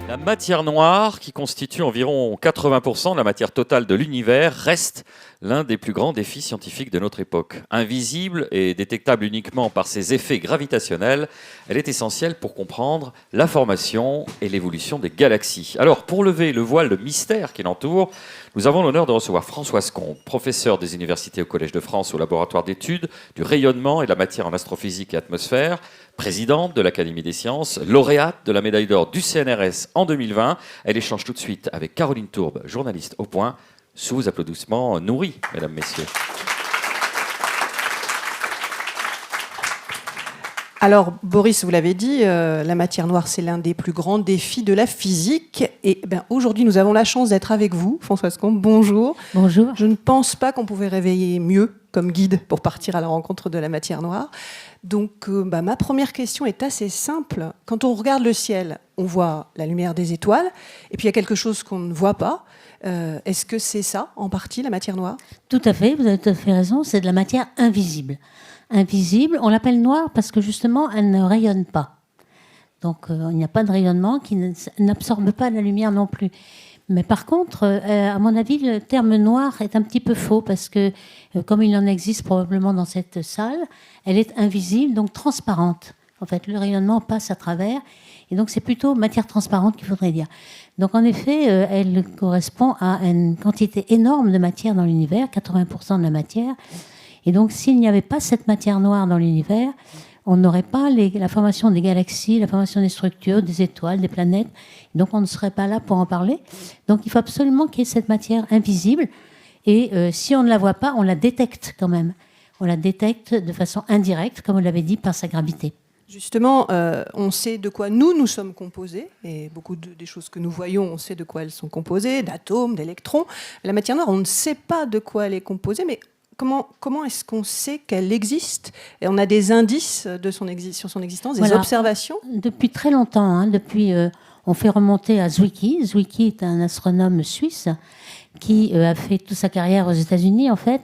La matière noire, qui constitue environ 80% de la matière totale de l'univers, reste l'un des plus grands défis scientifiques de notre époque. Invisible et détectable uniquement par ses effets gravitationnels, elle est essentielle pour comprendre la formation et l'évolution des galaxies. Alors, pour lever le voile de mystère qui l'entoure, nous avons l'honneur de recevoir Françoise Combe, professeure des universités au Collège de France au laboratoire d'études du rayonnement et de la matière en astrophysique et atmosphère, présidente de l'Académie des sciences, lauréate de la médaille d'or du CNRS en 2020. Elle échange tout de suite avec Caroline Tourbe, journaliste au Point, sous vos applaudissements nourris, mesdames, messieurs. Alors, Boris, vous l'avez dit, la matière noire, c'est l'un des plus grands défis de la physique. Et aujourd'hui, nous avons la chance d'être avec vous, Françoise Combe. Bonjour. Bonjour. Je ne pense pas qu'on pouvait réveiller mieux comme guide pour partir à la rencontre de la matière noire. Donc, ma première question est assez simple. Quand on regarde le ciel, on voit la lumière des étoiles, et puis il y a quelque chose qu'on ne voit pas. Est-ce que c'est ça, en partie, la matière noire ? Tout à fait, vous avez tout à fait raison, c'est de la matière invisible. Invisible, on l'appelle noire parce que justement, elle ne rayonne pas. Donc, il n'y a pas de rayonnement qui n'absorbe pas la lumière non plus. Mais par contre, à mon avis, le terme noir est un petit peu faux parce que, comme il en existe probablement dans cette salle, elle est invisible, donc transparente. En fait, le rayonnement passe à travers. Et donc, c'est plutôt matière transparente qu'il faudrait dire. Donc, en effet, elle correspond à une quantité énorme de matière dans l'univers, 80% de la matière. Et donc, s'il n'y avait pas cette matière noire dans l'univers, on n'aurait pas la formation des galaxies, la formation des structures, des étoiles, des planètes. Donc, on ne serait pas là pour en parler. Donc, il faut absolument qu'il y ait cette matière invisible. Et si on ne la voit pas, on la détecte quand même. On la détecte de façon indirecte, comme on l'avait dit, par sa gravité. Justement, on sait de quoi nous sommes composés, et beaucoup des choses que nous voyons, on sait de quoi elles sont composées, d'atomes, d'électrons. La matière noire, on ne sait pas de quoi elle est composée, mais comment est-ce qu'on sait qu'elle existe ? Et on a des indices sur son existence, des observations ? Depuis très longtemps, on fait remonter à Zwicky. Zwicky est un astronome suisse qui a fait toute sa carrière aux États-Unis, en fait,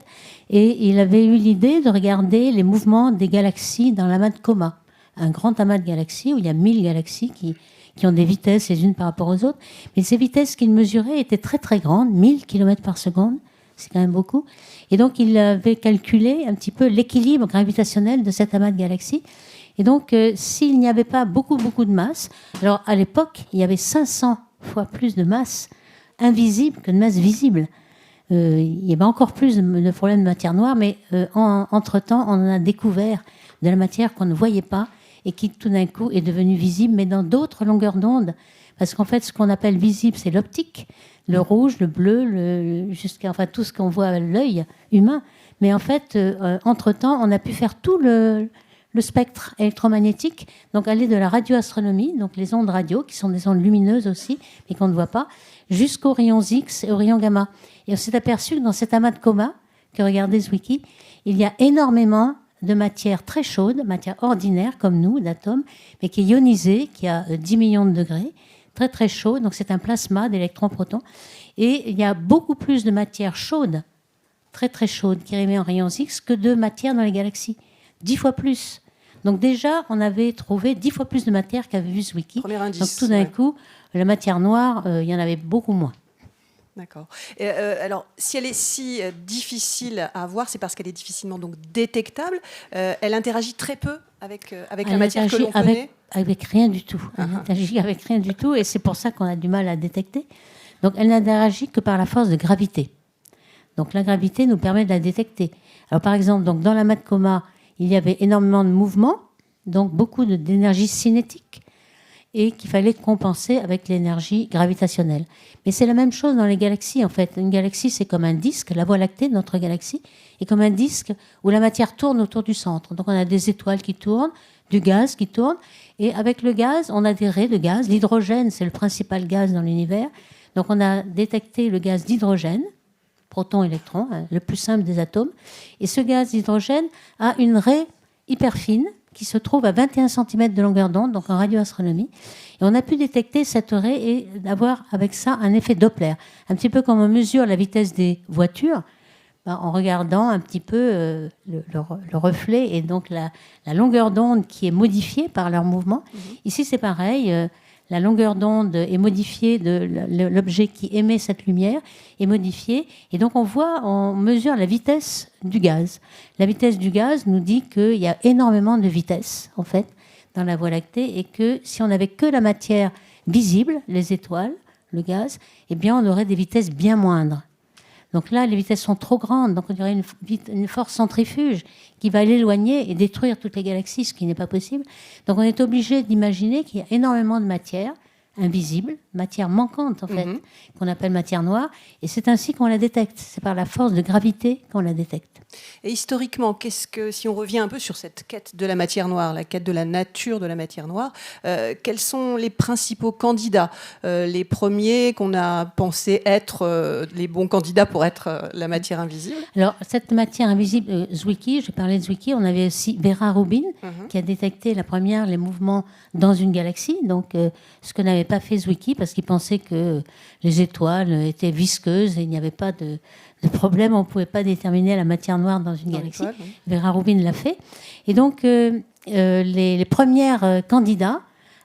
et il avait eu l'idée de regarder les mouvements des galaxies dans l'amas de Coma. Un grand amas de galaxies où il y a 1000 galaxies qui ont des vitesses les unes par rapport aux autres. Mais ces vitesses qu'il mesurait étaient très très grandes, 1000 km par seconde, c'est quand même beaucoup. Et donc il avait calculé un petit peu l'équilibre gravitationnel de cet amas de galaxies. Et donc s'il n'y avait pas beaucoup de masse, alors à l'époque il y avait 500 fois plus de masse invisible que de masse visible. Il y avait encore plus de problèmes de matière noire, mais entre-temps on a découvert de la matière qu'on ne voyait pas et qui tout d'un coup est devenue visible, mais dans d'autres longueurs d'onde. Parce qu'en fait, ce qu'on appelle visible, c'est l'optique, le rouge, le bleu, enfin tout ce qu'on voit à l'œil humain. Mais en fait, entre-temps, on a pu faire tout le spectre électromagnétique, donc aller de la radioastronomie, donc les ondes radio, qui sont des ondes lumineuses aussi, mais qu'on ne voit pas, jusqu'aux rayons X et aux rayons gamma. Et on s'est aperçu que dans cet amas de Coma, que regardait Zwicky, il y a énormément de matière très chaude, matière ordinaire comme nous, d'atomes, mais qui est ionisée, qui a 10 millions de degrés, très très chaud, donc c'est un plasma d'électrons-protons. Et il y a beaucoup plus de matière chaude, très très chaude, qui émet en rayons X, que de matière dans les galaxies. 10 fois plus. Donc déjà, on avait trouvé 10 fois plus de matière qu'avait vu Zwicky. Premier indice. Donc tout d'un coup, la matière noire, il y en avait beaucoup moins. D'accord. Alors, si elle est si difficile à voir, c'est parce qu'elle est difficilement donc détectable. Elle interagit très peu avec la matière que l'on connaît. Avec rien du tout. Elle interagit avec rien du tout, et c'est pour ça qu'on a du mal à détecter. Donc, elle n'interagit que par la force de gravité. Donc, la gravité nous permet de la détecter. Alors, par exemple, donc, dans l'amas de Coma, il y avait énormément de mouvements, donc beaucoup d'énergie cinétique, et qu'il fallait compenser avec l'énergie gravitationnelle. Mais c'est la même chose dans les galaxies, en fait. Une galaxie, c'est comme un disque, la Voie lactée de notre galaxie, est comme un disque où la matière tourne autour du centre. Donc on a des étoiles qui tournent, du gaz qui tourne, et avec le gaz, on a des raies de gaz. L'hydrogène, c'est le principal gaz dans l'univers. Donc on a détecté le gaz d'hydrogène, proton, électron, le plus simple des atomes. Et ce gaz d'hydrogène a une raie hyper fine, qui se trouve à 21 cm de longueur d'onde, donc en radioastronomie. Et on a pu détecter cette raie et avoir avec ça un effet Doppler. Un petit peu comme on mesure la vitesse des voitures, en regardant un petit peu le reflet et donc la longueur d'onde qui est modifiée par leur mouvement. Ici, c'est pareil. La longueur d'onde est modifiée de l'objet qui émet cette lumière est modifiée. Et donc, on mesure la vitesse du gaz. La vitesse du gaz nous dit qu'il y a énormément de vitesse, en fait, dans la Voie lactée, et que si on n'avait que la matière visible, les étoiles, le gaz, eh bien, on aurait des vitesses bien moindres. Donc là, les vitesses sont trop grandes, donc on dirait une force centrifuge qui va l'éloigner et détruire toutes les galaxies, ce qui n'est pas possible. Donc on est obligé d'imaginer qu'il y a énormément de matière invisible, matière manquante en fait, qu'on appelle matière noire, et c'est ainsi qu'on la détecte. C'est par la force de gravité qu'on la détecte. Et historiquement, si on revient un peu sur cette quête de la matière noire, la quête de la nature de la matière noire, quels sont les principaux candidats, les premiers qu'on a pensé être les bons candidats pour être la matière invisible? Alors, cette matière invisible, Zwicky, je parlais de Zwicky, on avait aussi Vera Rubin, qui a détecté la première les mouvements dans une galaxie, donc ce que n'avait pas fait Zwicky, parce qu'il pensait que les étoiles étaient visqueuses et il n'y avait pas de problème, on ne pouvait pas déterminer la matière noire dans une galaxie. Vera Rubin l'a fait. Et donc, les premiers candidats,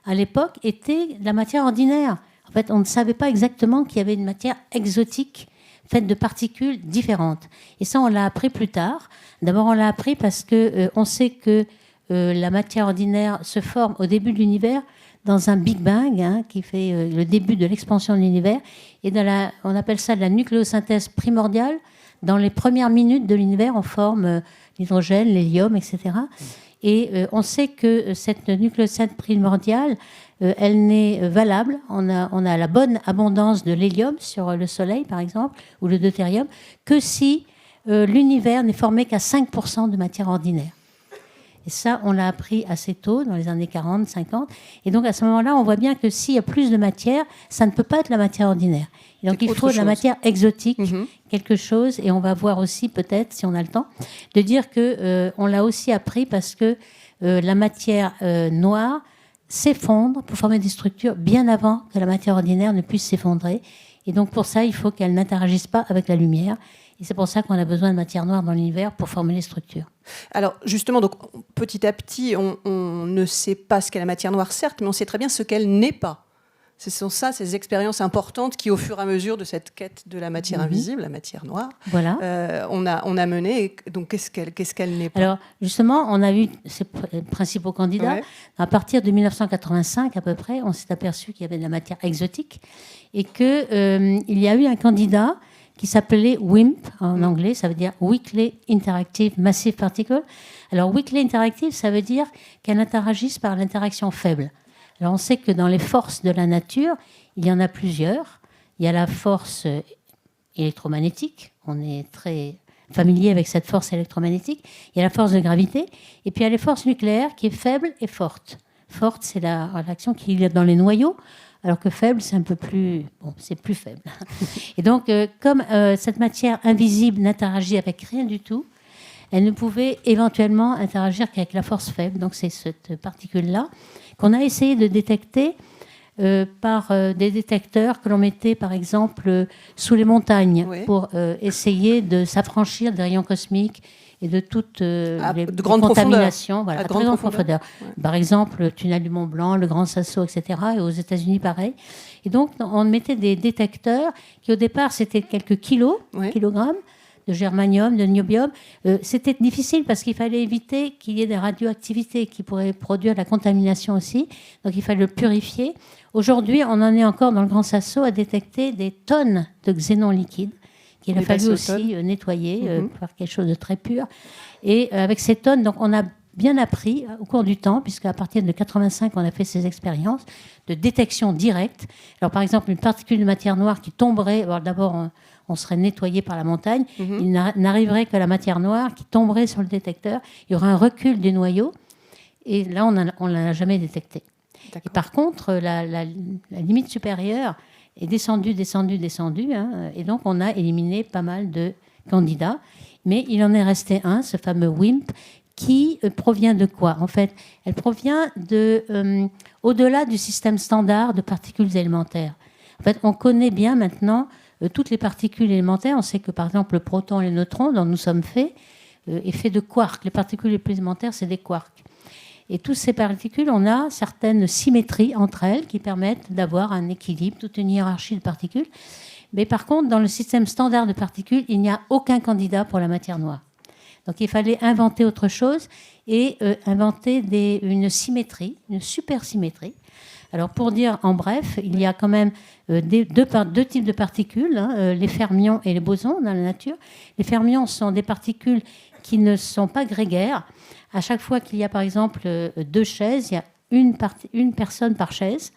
à l'époque, étaient la matière ordinaire. En fait, on ne savait pas exactement qu'il y avait une matière exotique faite de particules différentes. Et ça, on l'a appris plus tard. D'abord, on l'a appris parce qu'on sait que la matière ordinaire se forme au début de l'univers dans un Big Bang, qui fait le début de l'expansion de l'univers. Et on appelle ça de la nucléosynthèse primordiale. Dans les premières minutes de l'univers, on forme l'hydrogène, l'hélium, etc. Et on sait que cette nucléosynthèse primordiale, elle n'est valable. On a la bonne abondance de l'hélium sur le Soleil, par exemple, ou le deutérium, que si l'univers n'est formé qu'à 5% de matière ordinaire. Et ça, on l'a appris assez tôt, dans les années 40, 50. Et donc, à ce moment-là, on voit bien que s'il y a plus de matière, ça ne peut pas être la matière ordinaire. Et donc, il faut de la matière exotique, quelque chose. Et on va voir aussi, peut-être, si on a le temps, de dire qu'on l'a aussi appris parce que la matière noire s'effondre pour former des structures bien avant que la matière ordinaire ne puisse s'effondrer. Et donc, pour ça, il faut qu'elle n'interagisse pas avec la lumière. Et c'est pour ça qu'on a besoin de matière noire dans l'univers pour former les structures. Alors justement, donc, petit à petit, on ne sait pas ce qu'est la matière noire, certes, mais on sait très bien ce qu'elle n'est pas. Ce sont ça, ces expériences importantes qui, au fur et à mesure de cette quête de la matière invisible, la matière noire, voilà. On a mené. Donc qu'est-ce qu'elle n'est pas? Alors justement, on a eu ces principaux candidats. Ouais. À partir de 1985 à peu près, on s'est aperçu qu'il y avait de la matière exotique et qu'il y a eu un candidat qui s'appelait WIMP en anglais, ça veut dire Weakly Interactive Massive Particle. Alors Weakly Interactive, ça veut dire qu'elle interagisse par l'interaction faible. Alors on sait que dans les forces de la nature, il y en a plusieurs. Il y a la force électromagnétique, on est très familier avec cette force électromagnétique. Il y a la force de gravité, et puis il y a les forces nucléaires qui est faible et forte. Forte, c'est la réaction qu'il y a dans les noyaux, alors que faible, c'est un peu plus... Bon, c'est plus faible. Et donc, comme cette matière invisible n'interagit avec rien du tout, elle ne pouvait éventuellement interagir qu'avec la force faible. Donc, c'est cette particule-là qu'on a essayé de détecter par des détecteurs que l'on mettait, par exemple, sous les montagnes, pour essayer de s'affranchir des rayons cosmiques et de toutes les contaminations à très grande profondeur. Ouais. Par exemple, le tunnel du Mont Blanc, le Grand Sasso, etc. Et aux États-Unis, pareil. Et donc, on mettait des détecteurs qui, au départ, c'était quelques kilogrammes de germanium, de niobium. C'était difficile parce qu'il fallait éviter qu'il y ait des radioactivités qui pourraient produire la contamination aussi. Donc, il fallait le purifier. Aujourd'hui, on en est encore dans le Grand Sasso à détecter des tonnes de xénon liquide qu'il a fallu aussi nettoyer par quelque chose de très pur. Et avec ces tonnes, donc on a bien appris au cours du temps, puisqu'à partir de 85, on a fait ces expériences de détection directe. Alors par exemple, une particule de matière noire qui tomberait, alors d'abord on serait nettoyé par la montagne, il n'arriverait que la matière noire qui tomberait sur le détecteur, il y aurait un recul du noyau, et là on ne l'a jamais détecté. Et par contre, la limite supérieure est descendu, et donc on a éliminé pas mal de candidats, mais il en est resté un, ce fameux WIMP, qui provient de quoi? En fait, elle provient au-delà du système standard de particules élémentaires. En fait, on connaît bien maintenant toutes les particules élémentaires. On sait que, par exemple, le proton et le neutron, dont nous sommes faits, est fait de quarks. Les particules les plus élémentaires, c'est des quarks. Et toutes ces particules, on a certaines symétries entre elles qui permettent d'avoir un équilibre, toute une hiérarchie de particules. Mais par contre, dans le système standard de particules, il n'y a aucun candidat pour la matière noire. Donc il fallait inventer autre chose et inventer une symétrie, une supersymétrie. Alors pour dire en bref, il y a quand même deux types de particules, les fermions et les bosons dans la nature. Les fermions sont des particules qui ne sont pas grégaires. À chaque fois qu'il y a par exemple 2 chaises, il y a une personne par chaise.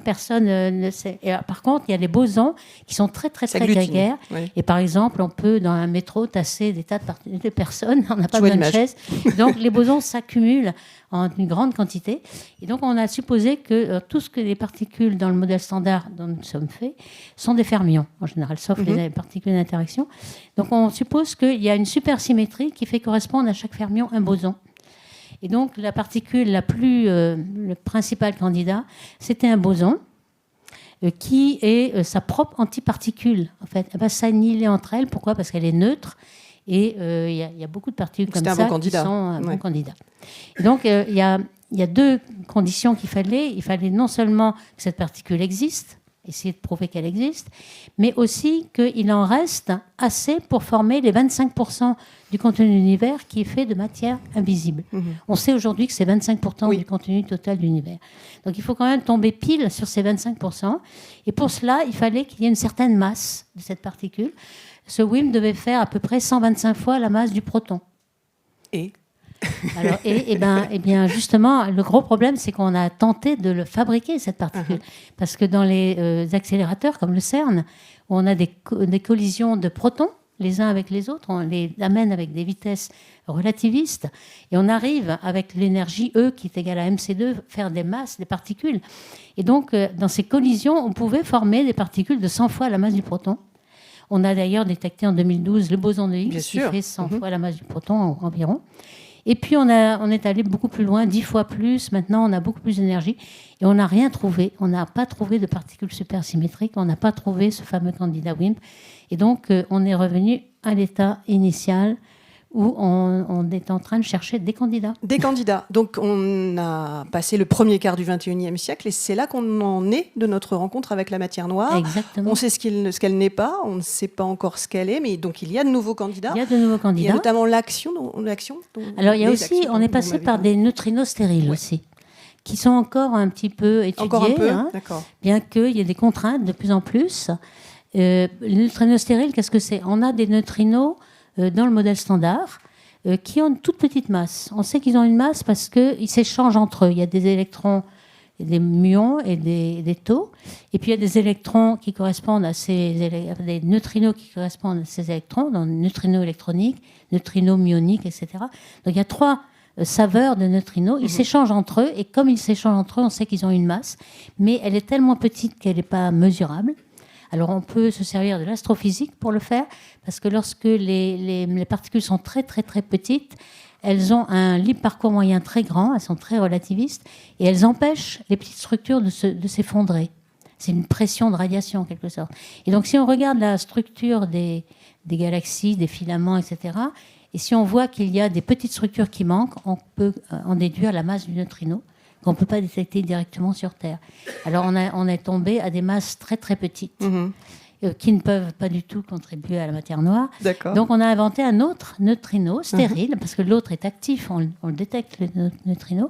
Personne ne sait. Et par contre, il y a les bosons qui sont très grégaires. Oui. Et par exemple, on peut dans un métro tasser des tas de personnes. On n'a pas besoin de chaise. Donc les bosons s'accumulent en une grande quantité. Et donc on a supposé que tout ce que les particules dans le modèle standard dont nous sommes faits sont des fermions en général, sauf les particules d'interaction. Donc on suppose qu'il y a une supersymétrie qui fait correspondre à chaque fermion un boson. Et donc, la particule le principal candidat, c'était un boson qui est sa propre antiparticule. En fait, elle va s'annihiler entre elles. Pourquoi? Parce qu'elle est neutre. Et il y a beaucoup de particules comme ça qui sont un bon candidat. Et donc, il y a 2 conditions qu'il fallait. Il fallait non seulement que cette particule existe, essayer de prouver qu'elle existe, mais aussi qu'il en reste assez pour former les 25% du contenu de l'univers qui est fait de matière invisible. On sait aujourd'hui que c'est 25% du contenu total de l'univers. Donc il faut quand même tomber pile sur ces 25%. Et pour cela, il fallait qu'il y ait une certaine masse de cette particule. Ce WIMP devait faire à peu près 125 fois la masse du proton. Alors, et bien justement, le gros problème, c'est qu'on a tenté de le fabriquer, cette particule. Parce que dans les accélérateurs, comme le CERN, où on a des collisions de protons, les uns avec les autres, on les amène avec des vitesses relativistes, et on arrive, avec l'énergie E, qui est égale à mc2, faire des masses, des particules. Et donc, dans ces collisions, on pouvait former des particules de 100 fois la masse du proton. On a d'ailleurs détecté en 2012 le boson de Higgs, qui fait 100 fois la masse du proton environ. Et puis, on est allé beaucoup plus loin, 10 fois plus. Maintenant, on a beaucoup plus d'énergie. Et on n'a rien trouvé. On n'a pas trouvé de particules supersymétriques. On n'a pas trouvé ce fameux candidat WIMP. Et donc, on est revenu à l'état initial où on est en train de chercher des candidats. Des candidats. Donc, on a passé le premier quart du XXIe siècle et c'est là qu'on en est de notre rencontre avec la matière noire. Exactement. On sait ce qu'elle n'est pas, on ne sait pas encore ce qu'elle est, mais donc il y a de nouveaux candidats. Il y a de nouveaux candidats. Il y a notamment l'action. Alors, il y a aussi, on est passé par des neutrinos stériles aussi, qui sont encore un petit peu étudiés. Encore un peu, d'accord. Bien qu'il y ait des contraintes de plus en plus. Les neutrinos stériles, qu'est-ce que c'est? On a des neutrinos dans le modèle standard, qui ont une toute petite masse. On sait qu'ils ont une masse parce qu'ils s'échangent entre eux. Il y a des électrons, des muons et des taux. Et puis il y a des électrons qui correspondent à des neutrinos qui correspondent à ces électrons, dans neutrinos électroniques, neutrinos muoniques, etc. Donc il y a 3 saveurs de neutrinos. Ils s'échangent entre eux. Et comme ils s'échangent entre eux, on sait qu'ils ont une masse. Mais elle est tellement petite qu'elle n'est pas mesurable. Alors, on peut se servir de l'astrophysique pour le faire, parce que lorsque les particules sont très, très, très petites, elles ont un libre parcours moyen très grand, elles sont très relativistes, et elles empêchent les petites structures de s'effondrer. C'est une pression de radiation, en quelque sorte. Et donc, si on regarde la structure des galaxies, des filaments, etc., et si on voit qu'il y a des petites structures qui manquent, on peut en déduire la masse du neutrino, qu'on ne peut pas détecter directement sur Terre. Alors on est tombé à des masses très très petites qui ne peuvent pas du tout contribuer à la matière noire. D'accord. Donc on a inventé un autre neutrino stérile, parce que l'autre est actif, on le détecte, le neutrino.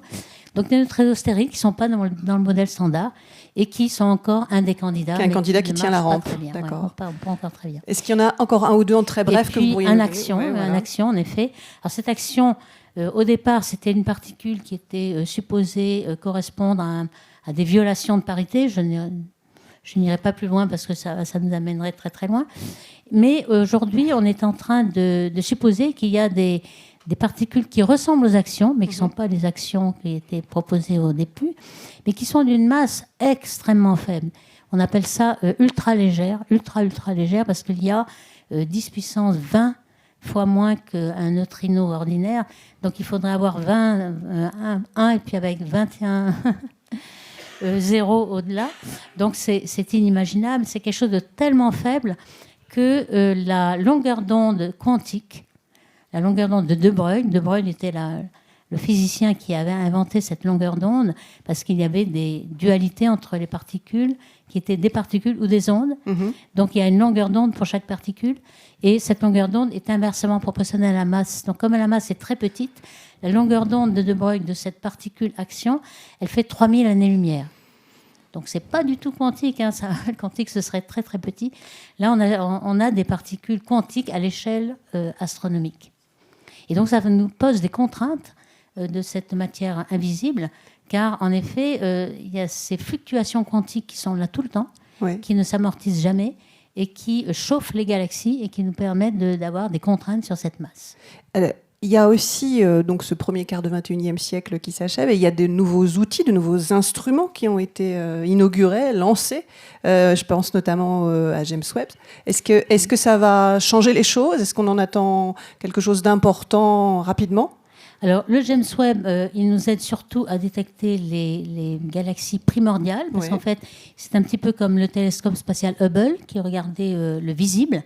Donc des neutrinos stériles qui ne sont pas dans le modèle standard et qui sont encore un des candidats. Un candidat qui tient la rampe. D'accord. Ouais, pas encore très bien. Est-ce qu'il y en a encore un ou deux en très bref que vous pourriez un action, en effet. Alors cette action... au départ, c'était une particule qui était supposée correspondre à des violations de parité. Je n'irai pas plus loin parce que ça nous amènerait très très loin. Mais aujourd'hui, on est en train de supposer qu'il y a des particules qui ressemblent aux actions, mais qui ne sont pas les actions qui étaient proposées au début, mais qui sont d'une masse extrêmement faible. On appelle ça ultra légère, ultra légère, parce qu'il y a 10 puissance 20 fois moins qu'un neutrino ordinaire. Donc il faudrait avoir 1 et puis avec 21 zéros au-delà. Donc c'est inimaginable. C'est quelque chose de tellement faible que la longueur d'onde quantique, la longueur d'onde de De Broglie était le physicien qui avait inventé cette longueur d'onde parce qu'il y avait des dualités entre les particules qui étaient des particules ou des ondes. Donc il y a une longueur d'onde pour chaque particule et cette longueur d'onde est inversement proportionnelle à la masse. Donc comme la masse est très petite, la longueur d'onde de De Broglie de cette particule action, elle fait 3000 années-lumière. Donc c'est pas du tout quantique, hein. Le quantique ce serait très très petit. Là on a des particules quantiques à l'échelle astronomique. Et donc ça nous pose des contraintes de cette matière invisible, car en effet, il y a ces fluctuations quantiques qui sont là tout le temps, qui ne s'amortissent jamais et qui chauffent les galaxies et qui nous permettent d'avoir des contraintes sur cette masse. Il y a aussi donc ce premier quart du XXIe siècle qui s'achève et il y a de nouveaux outils, de nouveaux instruments qui ont été inaugurés, lancés. Je pense notamment à James Webb. Est-ce que ça va changer les choses? Est-ce qu'on en attend quelque chose d'important rapidement? Alors, le James Webb, il nous aide surtout à détecter les galaxies primordiales, parce qu'en fait, c'est un petit peu comme le télescope spatial Hubble, qui regardait le visible,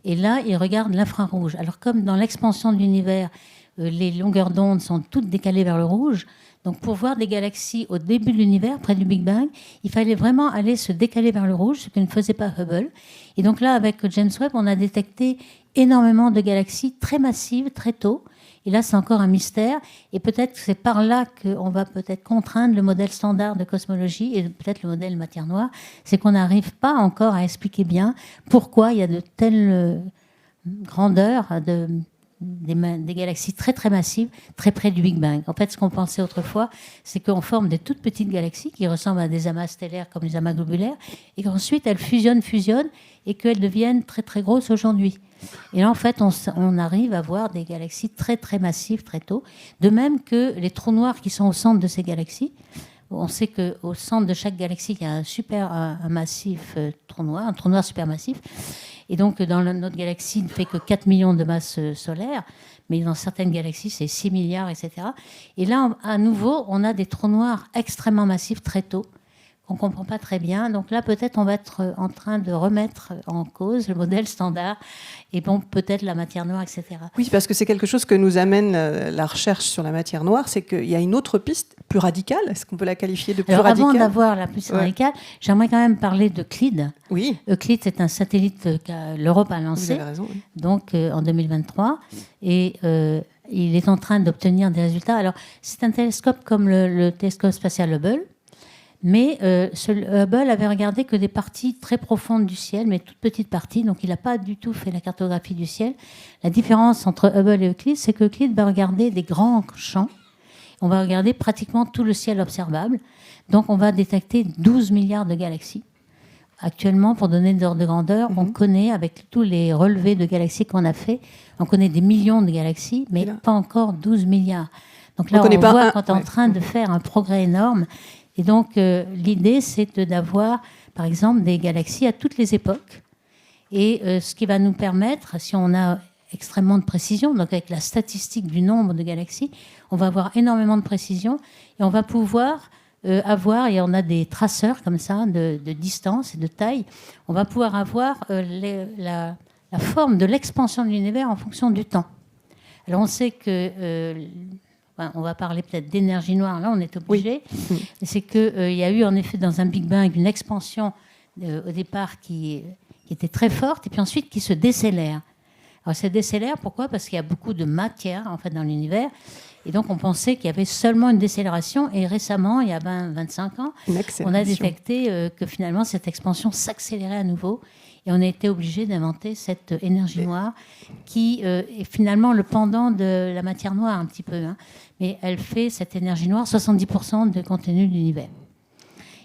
et là, il regarde l'infrarouge. Alors, comme dans l'expansion de l'univers, les longueurs d'onde sont toutes décalées vers le rouge, donc pour voir des galaxies au début de l'univers, près du Big Bang, il fallait vraiment aller se décaler vers le rouge, ce que ne faisait pas Hubble. Et donc là, avec James Webb, on a détecté énormément de galaxies très massives, très tôt. Et là, c'est encore un mystère. Et peut-être que c'est par là qu'on va peut-être contraindre le modèle standard de cosmologie et peut-être le modèle matière noire. C'est qu'on n'arrive pas encore à expliquer bien pourquoi il y a de telles grandeurs des galaxies très très massives, très près du Big Bang. En fait, ce qu'on pensait autrefois, c'est qu'on forme des toutes petites galaxies qui ressemblent à des amas stellaires comme les amas globulaires, et qu'ensuite elles fusionnent, et qu'elles deviennent très très grosses aujourd'hui. Et là, en fait, on arrive à voir des galaxies très très massives très tôt, de même que les trous noirs qui sont au centre de ces galaxies. On sait qu'au centre de chaque galaxie, il y a un massif trou noir, un trou noir supermassif. Et donc, dans notre galaxie, il ne fait que 4 millions de masses solaires, mais dans certaines galaxies, c'est 6 milliards, etc. Et là, à nouveau, on a des trous noirs extrêmement massifs très tôt, qu'on ne comprend pas très bien. Donc là, peut-être, on va être en train de remettre en cause le modèle standard et bon, peut-être la matière noire, etc. Oui, parce que c'est quelque chose que nous amène la recherche sur la matière noire, c'est qu'il y a une autre piste plus radicale. Est-ce qu'on peut la qualifier de plus radicale? Avant d'avoir la piste radicale, j'aimerais quand même parler d'Euclide. Oui. Euclide, c'est un satellite que l'Europe a lancé. Vous avez raison, oui. Donc, en 2023. Et il est en train d'obtenir des résultats. Alors, c'est un télescope comme le télescope spatial Hubble. Mais Hubble avait regardé que des parties très profondes du ciel, mais toutes petites parties, donc il n'a pas du tout fait la cartographie du ciel. La différence entre Hubble et Euclide, c'est qu'Euclide va regarder des grands champs. On va regarder pratiquement tout le ciel observable. Donc on va détecter 12 milliards de galaxies. Actuellement, pour donner des ordres de grandeur, on connaît, avec tous les relevés de galaxies qu'on a fait, on connaît des millions de galaxies, mais pas encore 12 milliards. Donc là, on voit qu'on est en train de faire un progrès énorme. Et donc, l'idée, c'est d'avoir, par exemple, des galaxies à toutes les époques. Et ce qui va nous permettre, si on a extrêmement de précision, donc avec la statistique du nombre de galaxies, on va avoir énormément de précision et on va pouvoir avoir, et on a des traceurs comme ça, de distance et de taille, on va pouvoir avoir la forme de l'expansion de l'univers en fonction du temps. Alors, on sait que... on va parler peut-être d'énergie noire, là on est obligé. Oui. C'est qu'il y a eu en effet dans un Big Bang une expansion au départ qui était très forte et puis ensuite qui se décélère. Alors ça décélère, pourquoi? Parce qu'il y a beaucoup de matière en fait dans l'univers et donc on pensait qu'il y avait seulement une décélération et récemment, il y a 20-25 ans, on a détecté que finalement cette expansion s'accélérait à nouveau. Et on a été obligé d'inventer cette énergie noire qui est finalement le pendant de la matière noire un petit peu. Hein. Mais elle fait, cette énergie noire, 70% du contenu de l'univers.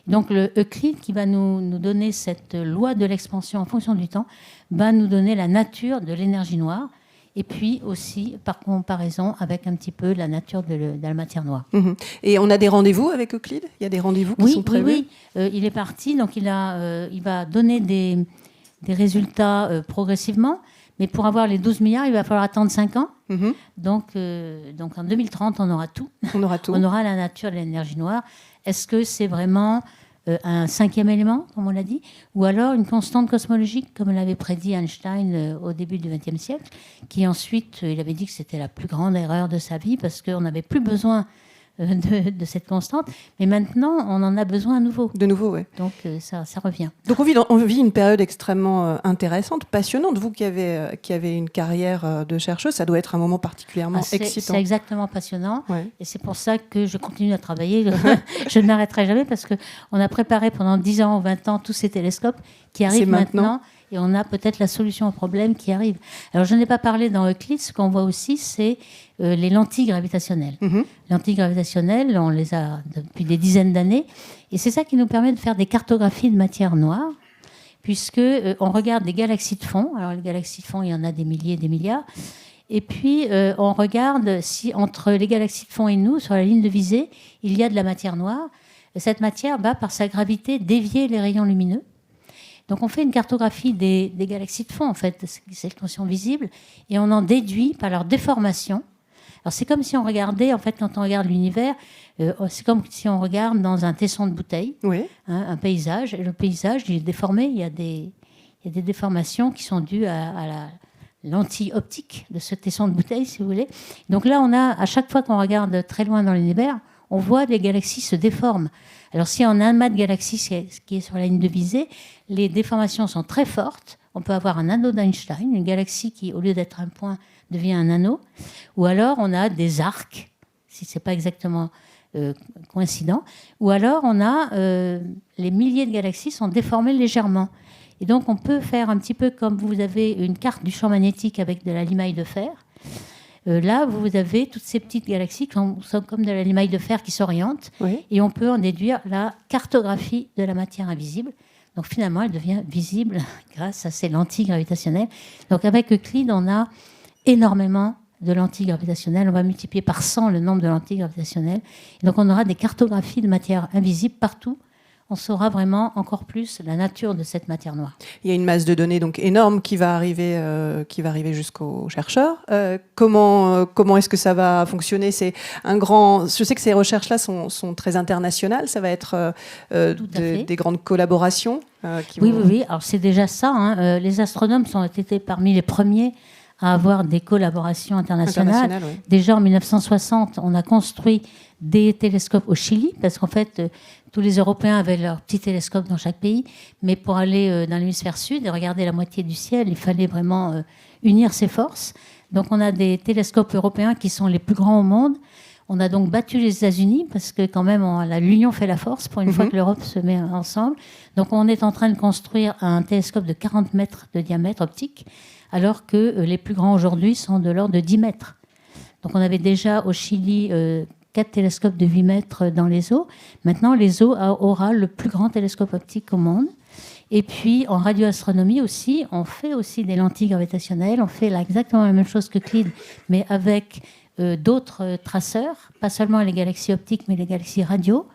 Donc le Euclide, qui va nous donner cette loi de l'expansion en fonction du temps, va nous donner la nature de l'énergie noire. Et puis aussi, par comparaison, avec un petit peu la nature de la matière noire. Et on a des rendez-vous avec Euclide? Il y a des rendez-vous qui sont prévus? Oui. Il est parti, donc il va donner des résultats progressivement, Mais pour avoir les 12 milliards, il va falloir attendre 5 ans. Mhm. Donc en 2030, on aura tout. On aura tout. On aura la nature de l'énergie noire. Est-ce que c'est vraiment un cinquième élément, comme on l'a dit, ou alors une constante cosmologique, comme l'avait prédit Einstein au début du XXe siècle, qui ensuite, il avait dit que c'était la plus grande erreur de sa vie parce qu'on n'avait plus besoin de cette constante. Mais maintenant, on en a besoin à nouveau. De nouveau, oui. Donc ça revient. Donc on vit une période extrêmement intéressante, passionnante. Vous qui avez une carrière de chercheuse, ça doit être un moment particulièrement excitant. C'est exactement passionnant. Ouais. Et c'est pour ça que je continue à travailler. Je ne m'arrêterai jamais parce qu'on a préparé pendant 10 ans ou 20 ans tous ces télescopes qui arrivent maintenant. Et on a peut-être la solution au problème qui arrive. Alors, je n'ai pas parlé dans Euclide. Ce qu'on voit aussi, c'est les lentilles gravitationnelles. Mm-hmm. Les lentilles gravitationnelles, on les a depuis des dizaines d'années. Et c'est ça qui nous permet de faire des cartographies de matière noire, puisque on regarde des galaxies de fond. Alors, les galaxies de fond, il y en a des milliers, des milliards. Et puis, on regarde si entre les galaxies de fond et nous, sur la ligne de visée, il y a de la matière noire. Et cette matière va, par sa gravité, dévier les rayons lumineux. Donc, on fait une cartographie des galaxies de fond, en fait, celles qui sont visibles, et on en déduit par leur déformation. Alors, c'est comme si on regardait, en fait, quand on regarde l'univers, c'est comme si on regarde dans un tesson de bouteille, Oui. un paysage, et le paysage, il est déformé, il y a des déformations qui sont dues à la lentille optique de ce tesson de bouteille, si vous voulez. Donc là, on a, à chaque fois qu'on regarde très loin dans l'univers, on voit les galaxies se déforment. Alors, si on a un amas de galaxies qui est sur la ligne de visée, les déformations sont très fortes. On peut avoir un anneau d'Einstein, une galaxie qui, au lieu d'être un point, devient un anneau. Ou alors, on a des arcs, si ce n'est pas exactement coïncident. Ou alors, on a les milliers de galaxies sont déformées légèrement. Et donc, on peut faire un petit peu comme vous avez une carte du champ magnétique avec de la limaille de fer. Là, vous avez toutes ces petites galaxies qui sont comme de la limaille de fer qui s'orientent. Oui. Et on peut en déduire la cartographie de la matière invisible. Donc finalement, elle devient visible grâce à ces lentilles gravitationnelles. Donc avec Euclide, on a énormément de lentilles gravitationnelles. On va multiplier par 100 le nombre de lentilles gravitationnelles. Et donc on aura des cartographies de matière invisible partout. On saura vraiment encore plus la nature de cette matière noire. Il y a une masse de données donc énorme qui va arriver jusqu'aux chercheurs. Comment est-ce que ça va fonctionner ? C'est un grand. Je sais que ces recherches-là sont très internationales. Ça va être des grandes collaborations. Oui. Alors c'est déjà ça. Hein. Les astronomes ont été parmi les premiers à avoir des collaborations internationales. Oui. Déjà en 1960, on a construit des télescopes au Chili, parce qu'en fait, tous les Européens avaient leurs petits télescopes dans chaque pays, mais pour aller dans l'hémisphère sud et regarder la moitié du ciel, il fallait vraiment unir ses forces. Donc on a des télescopes européens qui sont les plus grands au monde. On a donc battu les États-Unis, parce que quand même, l'union fait la force, pour une fois que l'Europe se met ensemble. Donc on est en train de construire un télescope de 40 mètres de diamètre optique, alors que les plus grands aujourd'hui sont de l'ordre de 10 mètres. Donc on avait déjà au Chili 4 télescopes de 8 mètres dans les eaux. Maintenant, les eaux aura le plus grand télescope optique au monde. Et puis, en radioastronomie aussi, on fait aussi des lentilles gravitationnelles. On fait là exactement la même chose que Euclide, mais avec d'autres traceurs, pas seulement les galaxies optiques, mais les galaxies radio,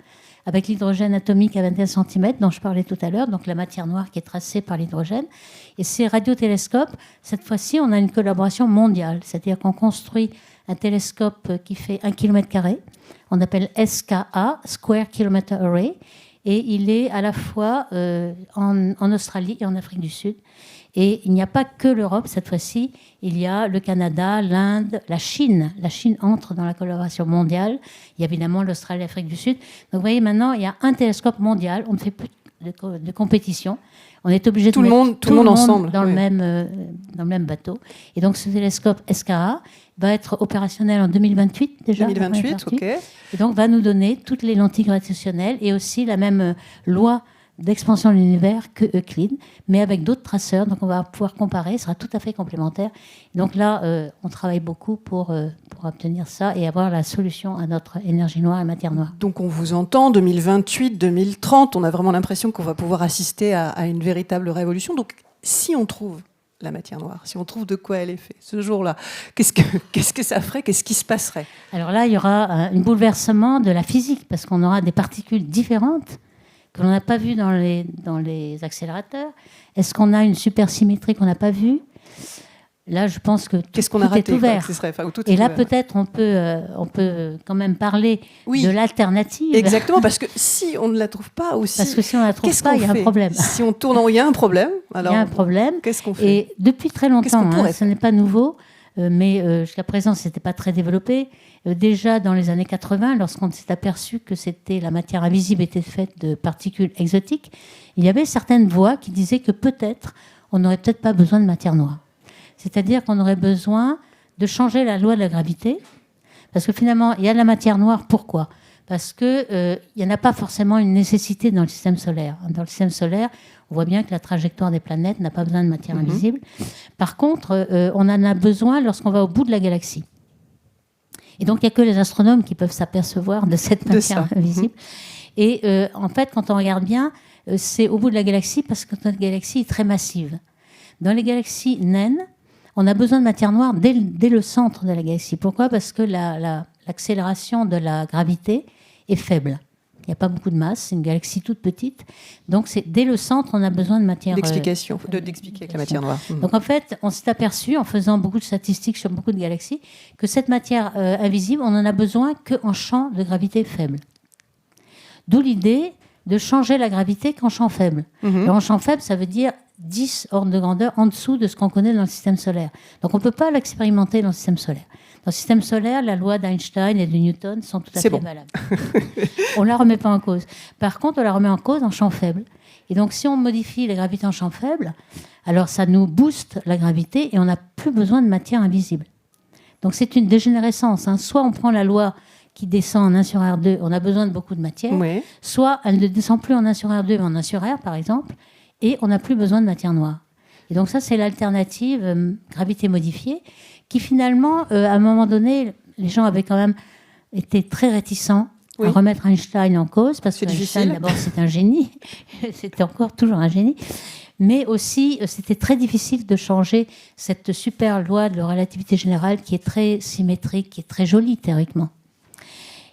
avec l'hydrogène atomique à 21 cm dont je parlais tout à l'heure, donc la matière noire qui est tracée par l'hydrogène. Et ces radiotélescopes, cette fois-ci, on a une collaboration mondiale, c'est-à-dire qu'on construit un télescope qui fait 1 km², on appelle SKA, Square Kilometer Array, et il est à la fois en Australie et en Afrique du Sud. Et il n'y a pas que l'Europe cette fois-ci, il y a le Canada, l'Inde, la Chine. La Chine entre dans la collaboration mondiale. Il y a évidemment l'Australie et l'Afrique du Sud. Donc vous voyez, maintenant, il y a un télescope mondial. On ne fait plus de compétition. On est obligé de mettre tout le monde ensemble dans le même bateau. Et donc ce télescope SKA va être opérationnel en 2028 déjà. 2028, ok. Et donc va nous donner toutes les lentilles gravitationnelles et aussi la même loi d'expansion de l'univers que Euclide, mais avec d'autres traceurs. Donc on va pouvoir comparer, ce sera tout à fait complémentaire. Et donc là, on travaille beaucoup pour obtenir ça et avoir la solution à notre énergie noire et matière noire. Donc on vous entend, 2028, 2030, on a vraiment l'impression qu'on va pouvoir assister à une véritable révolution. Donc si on trouve la matière noire, si on trouve de quoi elle est faite ce jour-là, qu'est-ce que ça ferait ? Qu'est-ce qui se passerait ? Alors là, il y aura un bouleversement de la physique, parce qu'on aura des particules différentes que l'on n'a pas vues dans les accélérateurs. Est-ce qu'on a une supersymétrie qu'on n'a pas vue ? là, je pense que Qu'est-ce qu'on tout a raté, est ouvert. Tout Et est là, ouvert. peut-être, on peut quand même parler Oui. de l'alternative. Exactement, parce que si on ne la trouve pas aussi, Parce que si on ne la trouve qu'est-ce pas, qu'on il y a un fait problème. Si on tourne en rond, il y a un problème. Alors, Il y a un problème. qu'est-ce qu'on fait Et depuis très Qu'est-ce qu'on longtemps, pourrait ce n'est pas nouveau, mais jusqu'à présent, ce n'était pas très développé. Déjà dans les années 80, lorsqu'on s'est aperçu que la matière invisible était faite de particules exotiques, il y avait certaines voix qui disaient que peut-être on n'aurait peut-être pas besoin de matière noire. C'est-à-dire qu'on aurait besoin de changer la loi de la gravité, parce que finalement, il y a de la matière noire. Pourquoi ? Parce qu'il n'y en a pas forcément une nécessité dans le système solaire. Dans le système solaire, on voit bien que la trajectoire des planètes n'a pas besoin de matière invisible. Par contre, on en a besoin lorsqu'on va au bout de la galaxie. Et donc, il n'y a que les astronomes qui peuvent s'apercevoir de cette matière invisible. Et en fait, quand on regarde bien, c'est au bout de la galaxie parce que notre galaxie est très massive. Dans les galaxies naines, on a besoin de matière noire dès le centre de la galaxie. Pourquoi ? Parce que l'accélération de la gravité est faible. Il n'y a pas beaucoup de masse, c'est une galaxie toute petite. Donc, dès le centre, on a besoin de matière... d'expliquer avec la matière noire. Donc, en fait, on s'est aperçu, en faisant beaucoup de statistiques sur beaucoup de galaxies, que cette matière invisible, on n'en a besoin qu'en champ de gravité faible. D'où l'idée de changer la gravité qu'en champ faible. Alors, en champ faible, ça veut dire 10 ordres de grandeur en dessous de ce qu'on connaît dans le système solaire. Donc, on ne peut pas l'expérimenter dans le système solaire. Dans le système solaire, la loi d'Einstein et de Newton sont tout à fait valables. On ne la remet pas en cause. Par contre, on la remet en cause en champ faible. Et donc, si on modifie la gravité en champ faible, alors ça nous booste la gravité et on n'a plus besoin de matière invisible. Donc, c'est une dégénérescence. Soit on prend la loi qui descend en 1 sur R2, on a besoin de beaucoup de matière. Oui. Soit elle ne descend plus en 1 sur R2, mais en 1 sur R, par exemple, et on n'a plus besoin de matière noire. Et donc ça, c'est l'alternative gravité modifiée, qui finalement, à un moment donné, les gens avaient quand même été très réticents à remettre Einstein en cause, parce que Einstein, d'abord, c'est un génie, c'était encore toujours un génie, mais aussi, c'était très difficile de changer cette super loi de la relativité générale qui est très symétrique, qui est très jolie théoriquement.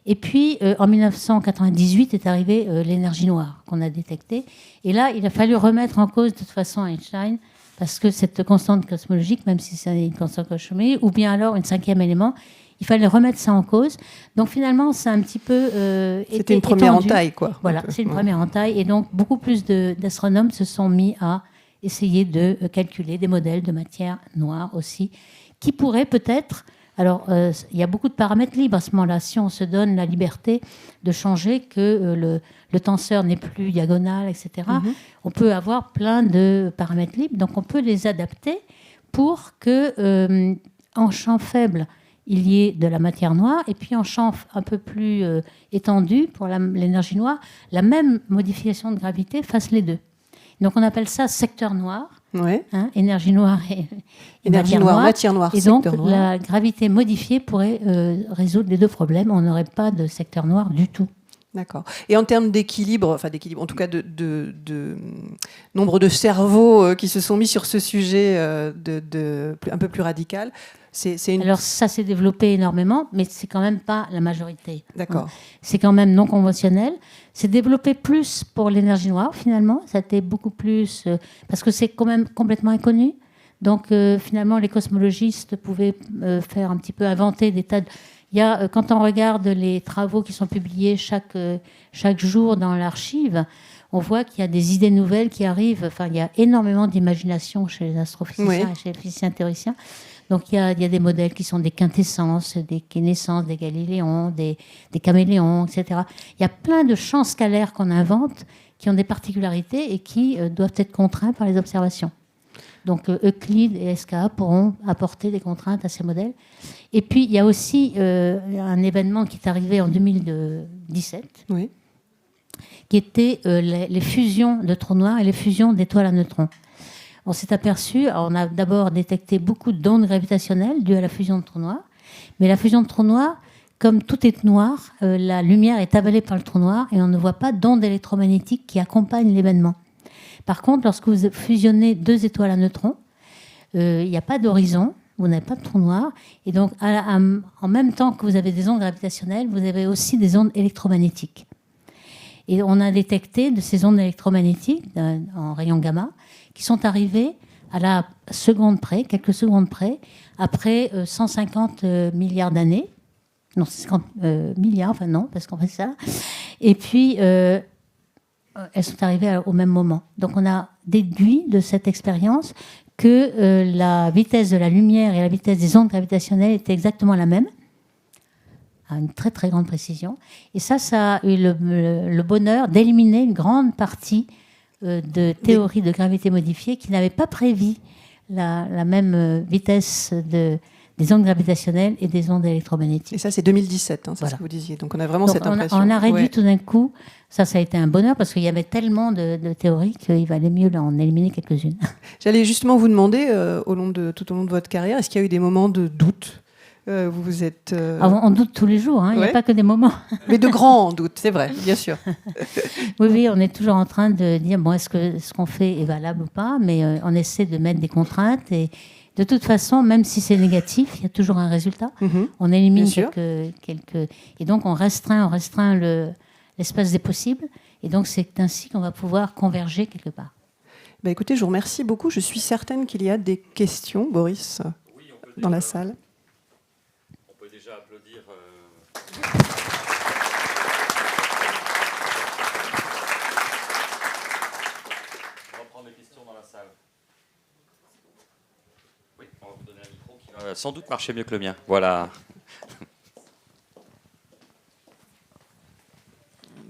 Et puis, en 1998 est arrivée l'énergie noire qu'on a détectée. Et là, il a fallu remettre en cause de toute façon Einstein, parce que cette constante cosmologique, même si c'est une constante cosmologique, ou bien alors un 5e élément, il fallait remettre ça en cause. Donc finalement, c'est un petit peu c'était une première entaille, quoi. Voilà, c'est une première entaille. Et donc, beaucoup plus d'astronomes se sont mis à essayer de calculer des modèles de matière noire aussi, qui pourraient peut-être... Alors, il y a beaucoup de paramètres libres à ce moment-là. Si on se donne la liberté de changer, que le tenseur n'est plus diagonal, etc., on peut avoir plein de paramètres libres. Donc, on peut les adapter pour que, en champ faible, il y ait de la matière noire, et puis en champ un peu plus étendu, pour l'énergie noire, la même modification de gravité fasse les deux. Donc, on appelle ça secteur noir. Ouais. Énergie noire et énergie noire, matière noire. Et donc, la gravité modifiée pourrait résoudre les deux problèmes. On n'aurait pas de secteur noir du tout. D'accord. Et en termes d'équilibre, en tout cas de nombre de cerveaux qui se sont mis sur ce sujet un peu plus radical, Alors ça s'est développé énormément, mais c'est quand même pas la majorité. D'accord. C'est quand même non conventionnel. C'est développé plus pour l'énergie noire finalement. Ça a été beaucoup plus parce que c'est quand même complètement inconnu. Donc finalement les cosmologistes pouvaient faire un petit peu inventer des tas de... Il y a, quand on regarde les travaux qui sont publiés chaque jour dans l'archive, on voit qu'il y a des idées nouvelles qui arrivent. Enfin, il y a énormément d'imagination chez les astrophysiciens et chez les physiciens théoriciens. Donc, il y a des modèles qui sont des quintessences, des kénessences, des galiléons, des caméléons, etc. Il y a plein de champs scalaires qu'on invente qui ont des particularités et qui doivent être contraints par les observations. Donc, Euclide et SKA pourront apporter des contraintes à ces modèles. Et puis, il y a aussi un événement qui est arrivé en 2017, qui était les fusions de trous noirs et les fusions d'étoiles à neutrons. On s'est aperçu, on a d'abord détecté beaucoup d'ondes gravitationnelles dues à la fusion de trous noirs, mais la fusion de trous noirs, comme tout est noir, la lumière est avalée par le trou noir et on ne voit pas d'ondes électromagnétiques qui accompagnent l'événement. Par contre, lorsque vous fusionnez deux étoiles à neutrons, il n'y a pas d'horizon, vous n'avez pas de trou noir, et donc en même temps que vous avez des ondes gravitationnelles, vous avez aussi des ondes électromagnétiques. Et on a détecté de ces ondes électromagnétiques en rayons gamma qui sont arrivées à la seconde près, quelques secondes près, après 150 milliards d'années. Non, 50 milliards, enfin non, parce qu'on fait ça. Et puis, elles sont arrivées au même moment. Donc, on a déduit de cette expérience que la vitesse de la lumière et la vitesse des ondes gravitationnelles étaient exactement la même, à une très très grande précision. Et ça a eu le bonheur d'éliminer une grande partie de théories de gravité modifiée qui n'avaient pas prévu la même vitesse des ondes gravitationnelles et des ondes électromagnétiques. Et ça, c'est 2017, hein, c'est Voilà. ce que vous disiez. Donc on a vraiment cette impression. On a réduit tout d'un coup. Ça a été un bonheur parce qu'il y avait tellement de théories qu'il valait mieux en éliminer quelques-unes. J'allais justement vous demander, tout au long de votre carrière, est-ce qu'il y a eu des moments de doute vous êtes, On doute tous les jours, hein, il n'y a pas que des moments. Mais de grands doutes, c'est vrai, bien sûr. Oui, on est toujours en train de dire, bon, est-ce que ce qu'on fait est valable ou pas, mais on essaie de mettre des contraintes et de toute façon, même si c'est négatif, il y a toujours un résultat. On élimine quelques... Et donc, on restreint l'espace des possibles. Et donc, c'est ainsi qu'on va pouvoir converger quelque part. Bah, écoutez, je vous remercie beaucoup. Je suis certaine qu'il y a des questions, Boris, dans la salle. On peut déjà applaudir... On va prendre les questions dans la salle. Oui, on va vous donner un micro qui va sans doute marcher mieux que le mien. Voilà.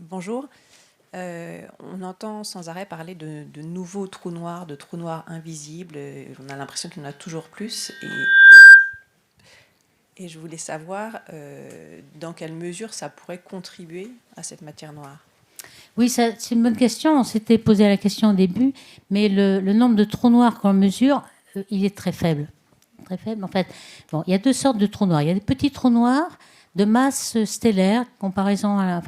Bonjour. On entend sans arrêt parler de nouveaux trous noirs, de trous noirs invisibles. On a l'impression qu'il y en a toujours plus. Et je voulais savoir dans quelle mesure ça pourrait contribuer à cette matière noire. Oui, c'est une bonne question. On s'était posé la question au début, mais le nombre de trous noirs qu'on mesure, il est très faible. Très faible. En fait, bon, il y a deux sortes de trous noirs. Il y a des petits trous noirs de masse stellaire, comparaison à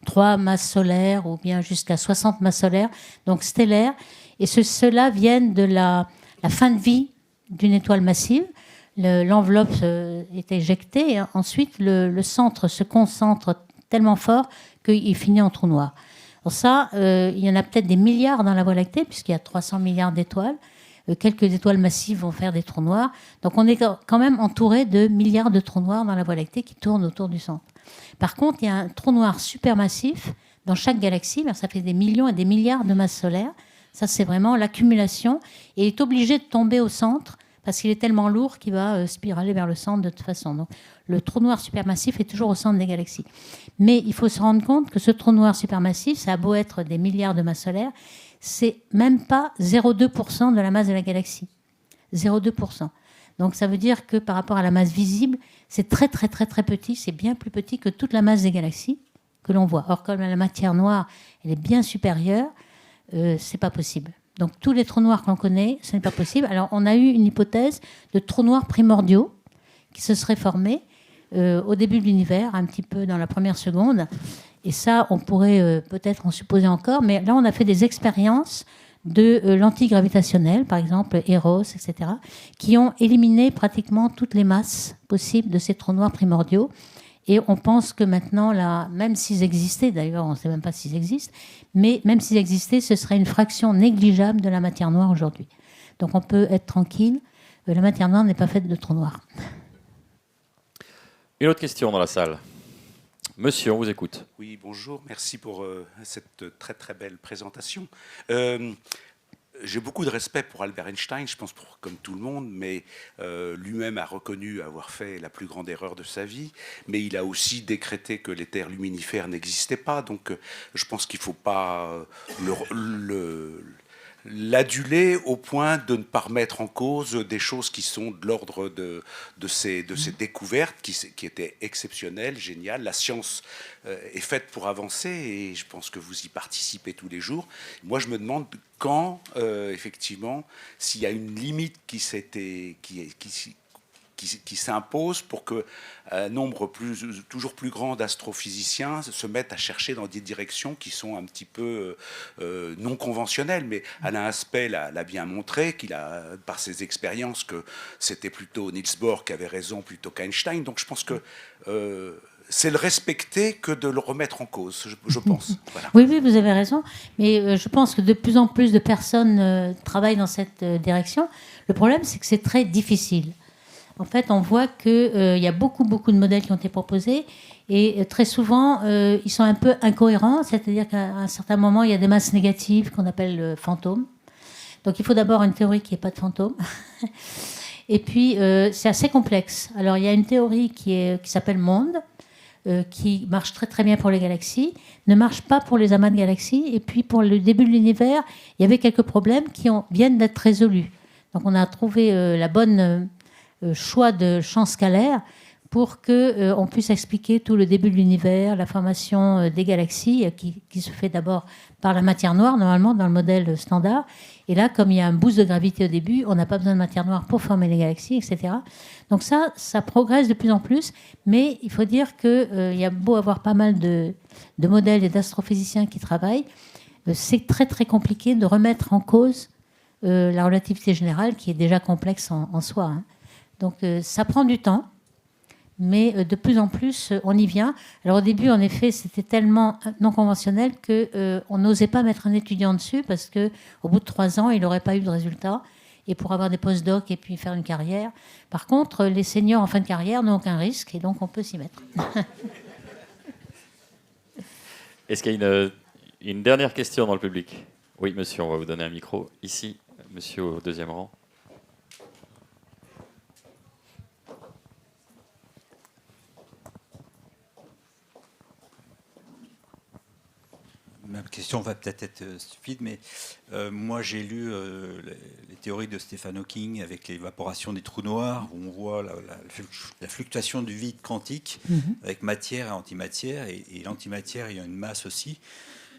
3 masses solaires ou bien jusqu'à 60 masses solaires, donc stellaires. Et ceux-là viennent de la fin de vie d'une étoile massive. L'enveloppe est éjectée et ensuite le centre se concentre tellement fort qu'il finit en trou noir. Alors ça, il y en a peut-être des milliards dans la Voie lactée, puisqu'il y a 300 milliards d'étoiles. Quelques étoiles massives vont faire des trous noirs. Donc on est quand même entouré de milliards de trous noirs dans la Voie lactée qui tournent autour du centre. Par contre, il y a un trou noir supermassif dans chaque galaxie. Ça fait des millions et des milliards de masses solaires. Ça, c'est vraiment l'accumulation. Et il est obligé de tomber au centre parce qu'il est tellement lourd qu'il va spiraler vers le centre de toute façon. Donc, le trou noir supermassif est toujours au centre des galaxies. Mais il faut se rendre compte que ce trou noir supermassif, ça a beau être des milliards de masses solaires, c'est même pas 0,2% de la masse de la galaxie. 0,2%. Donc ça veut dire que par rapport à la masse visible, c'est très très très très petit, c'est bien plus petit que toute la masse des galaxies que l'on voit. Or, comme la matière noire, elle est bien supérieure, c'est pas possible. Donc tous les trous noirs qu'on connaît, ce n'est pas possible. Alors on a eu une hypothèse de trous noirs primordiaux qui se seraient formés au début de l'univers, un petit peu dans la première seconde. Et ça, on pourrait peut-être en supposer encore, mais là on a fait des expériences de l'antigravitationnel, par exemple Eros, etc., qui ont éliminé pratiquement toutes les masses possibles de ces trous noirs primordiaux. Et on pense que maintenant, là, même s'ils existaient, d'ailleurs on ne sait même pas s'ils existent, mais même s'ils existaient, ce serait une fraction négligeable de la matière noire aujourd'hui. Donc on peut être tranquille, la matière noire n'est pas faite de trous noirs. Une autre question dans la salle. Monsieur, on vous écoute. Oui, bonjour. Merci pour cette très très belle présentation. J'ai beaucoup de respect pour Albert Einstein, je pense comme tout le monde, mais lui-même a reconnu avoir fait la plus grande erreur de sa vie, mais il a aussi décrété que les terres luminifères n'existaient pas, donc je pense qu'il ne faut pas l'aduler au point de ne pas remettre en cause des choses qui sont de l'ordre de ces découvertes qui étaient exceptionnelles, géniales. La science est faite pour avancer et je pense que vous y participez tous les jours. Moi, je me demande quand, effectivement, s'il y a une limite qui s'impose pour qu'un nombre toujours plus grand d'astrophysiciens se mettent à chercher dans des directions qui sont un petit peu non conventionnelles. Mais Alain Aspect l'a bien montré, par ses expériences, que c'était plutôt Niels Bohr qui avait raison plutôt qu'Einstein. Donc je pense que c'est le respecter que de le remettre en cause, je pense. Voilà. Oui, oui, vous avez raison. Mais je pense que de plus en plus de personnes travaillent dans cette direction. Le problème, c'est que c'est très difficile. En fait, on voit qu'il y a beaucoup, beaucoup de modèles qui ont été proposés. Et très souvent, ils sont un peu incohérents. C'est-à-dire qu'à un certain moment, il y a des masses négatives qu'on appelle fantômes. Donc, il faut d'abord une théorie qui n'ait pas de fantômes. Et puis, c'est assez complexe. Alors, il y a une théorie qui s'appelle monde, qui marche très très bien pour les galaxies, ne marche pas pour les amas de galaxies. Et puis pour le début de l'univers, il y avait quelques problèmes qui viennent d'être résolus. Donc on a trouvé la bonne choix de champ scalaire pour qu'on puisse expliquer tout le début de l'univers, la formation des galaxies, qui se fait d'abord par la matière noire, normalement, dans le modèle standard. Et là, comme il y a un boost de gravité au début, on n'a pas besoin de matière noire pour former les galaxies, etc. Donc ça progresse de plus en plus, mais il faut dire qu'il y a beau avoir pas mal de modèles et d'astrophysiciens qui travaillent, c'est très très compliqué de remettre en cause la relativité générale, qui est déjà complexe en soi. Hein. Donc ça prend du temps. Mais de plus en plus, on y vient. Alors au début, en effet, c'était tellement non conventionnel qu'on n'osait pas mettre un étudiant dessus parce qu'au bout de 3 ans, il n'aurait pas eu de résultat. Et pour avoir des post-docs et puis faire une carrière. Par contre, les seniors en fin de carrière n'ont aucun risque et donc on peut s'y mettre. Est-ce qu'il y a une dernière question dans le public? Oui, monsieur, on va vous donner un micro. Ici, monsieur au 2e rang. Ma question va peut-être être stupide, mais moi j'ai lu les théories de Stephen Hawking avec l'évaporation des trous noirs, où on voit la fluctuation du vide quantique avec matière et antimatière, et l'antimatière ayant une masse aussi,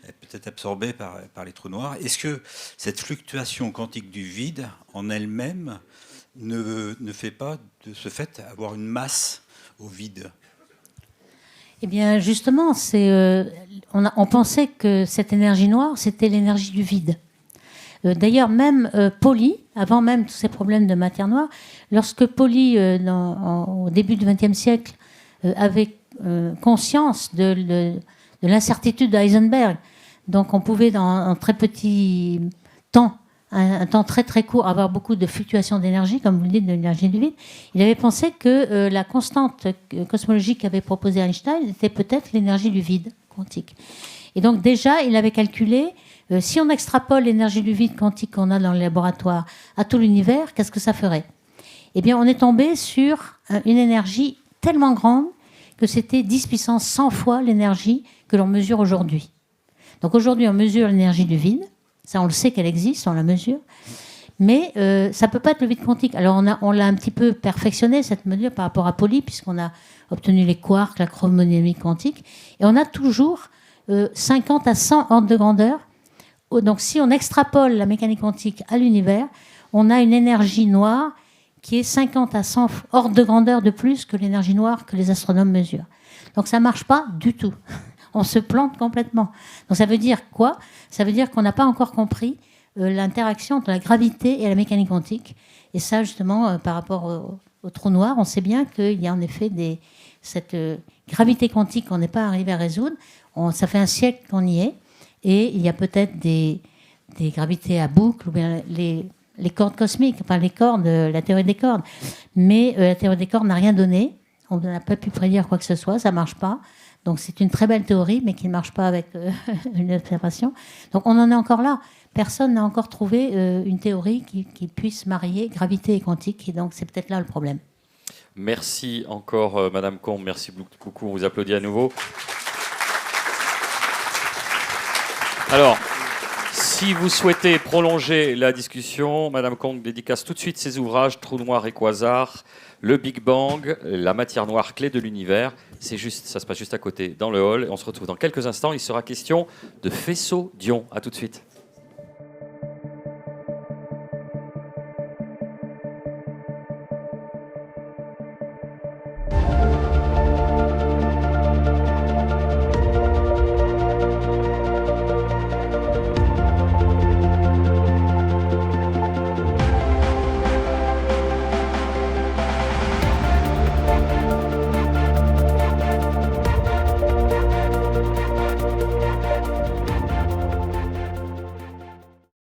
peut-être absorbée par les trous noirs. Est-ce que cette fluctuation quantique du vide en elle-même ne fait pas de ce fait avoir une masse au vide ? Eh bien, justement, on pensait que cette énergie noire, c'était l'énergie du vide. D'ailleurs, même Pauli, avant même tous ces problèmes de matière noire, lorsque Pauli, au début du XXe siècle, avait conscience de l'incertitude d'Heisenberg, donc on pouvait, dans un très petit temps, un temps très très court, avoir beaucoup de fluctuations d'énergie, comme vous le dites, de l'énergie du vide. Il avait pensé que la constante cosmologique qu'avait proposée Einstein était peut-être l'énergie du vide quantique. Et donc déjà, il avait calculé, si on extrapole l'énergie du vide quantique qu'on a dans le laboratoire à tout l'univers, qu'est-ce que ça ferait? Eh bien, on est tombé sur une énergie tellement grande que c'était 10 puissance 100 fois l'énergie que l'on mesure aujourd'hui. Donc aujourd'hui, on mesure l'énergie du vide. Ça, on le sait qu'elle existe, on la mesure. Mais ça ne peut pas être le vide quantique. Alors, on l'a un petit peu perfectionné, cette mesure, par rapport à Pauli, puisqu'on a obtenu les quarks, la chromodynamique quantique. Et on a toujours 50 à 100 ordres de grandeur. Donc, si on extrapole la mécanique quantique à l'univers, on a une énergie noire qui est 50 à 100 ordres de grandeur de plus que l'énergie noire que les astronomes mesurent. Donc, ça ne marche pas du tout. On se plante complètement. Donc ça veut dire quoi? Ça veut dire qu'on n'a pas encore compris l'interaction entre la gravité et la mécanique quantique. Et ça, justement, par rapport au trou noir, on sait bien qu'il y a en effet cette gravité quantique qu'on n'est pas arrivé à résoudre. Ça fait un siècle qu'on y est. Et il y a peut-être des gravités à boucle, ou bien les cordes cosmiques, enfin les cordes, la théorie des cordes. Mais la théorie des cordes n'a rien donné. On n'a pas pu prédire quoi que ce soit, ça ne marche pas. Donc c'est une très belle théorie, mais qui ne marche pas avec une observation. Donc on en est encore là. Personne n'a encore trouvé une théorie qui puisse marier gravité et quantique. Et donc c'est peut-être là le problème. Merci encore, Madame Combe. Merci beaucoup. On vous applaudit à nouveau. Alors, si vous souhaitez prolonger la discussion, Madame Combe dédicace tout de suite ses ouvrages Trou noir et quasar, le Big Bang, la matière noire clé de l'univers. Ça se passe juste à côté, dans le hall. Et on se retrouve dans quelques instants. Il sera question de faisceaux d'ions. À tout de suite.